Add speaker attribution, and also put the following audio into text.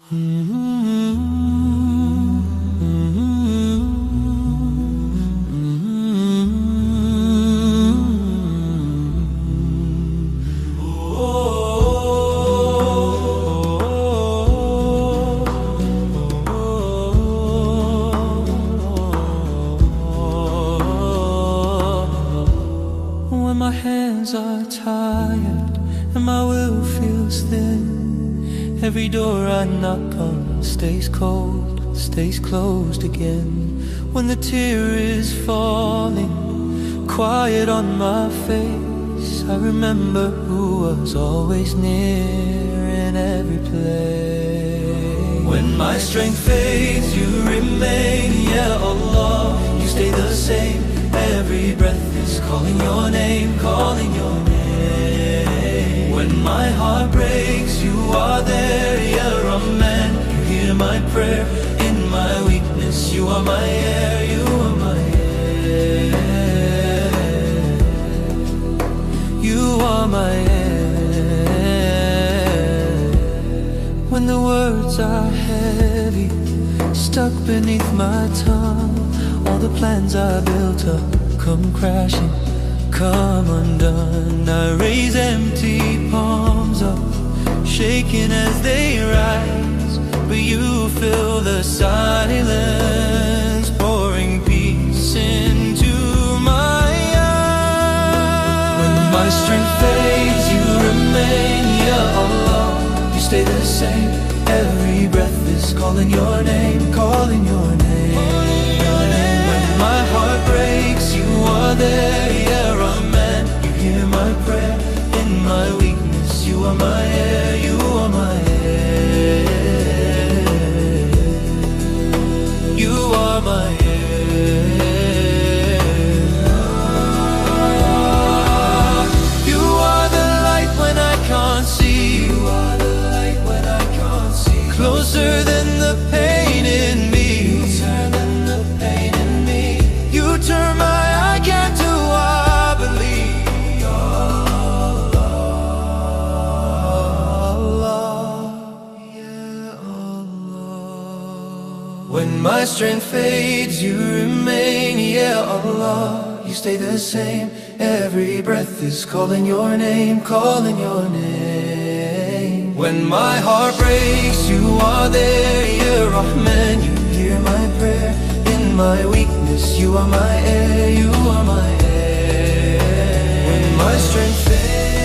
Speaker 1: When my hands are tired and my will feels thin, every door I knock on stays cold, stays closed again. When the tear is falling quiet on my face, I remember who was always near in every place. When my strength fades, you remain, Ya Allah, you stay the same. Every breath is calling your name, calling your name. When my heart breaks, you are there, Ya Rahman. You hear my prayer in my weakness. You are my air, you are my air. You are my air. When the words are heavy, stuck beneath my tongue, all the plans I built up come crashing, come undone. I raise empty palms up, shaking as they rise, but you fill the silence, pouring peace into my eyes. When my strength fades, you remain, Ya Allah, you stay the same. Every breath is calling your name, calling your name. My heart breaks, you are there, Ya Rahman. You hear my prayer in my weakness. You are my air, you are my air. You are my air. You are the light when I can't see. You are the light when I can't see. Closer than the pain in me. Turn my eye can't do, I believe. Allah, yeah, Allah. When my strength fades, you remain, yeah, Allah. You stay the same. Every breath is calling your name, calling your name. When my heart breaks, you are there, yeah, Rahman. You hear my prayer in my weakness. You are my air, you are my air. When my strength fades,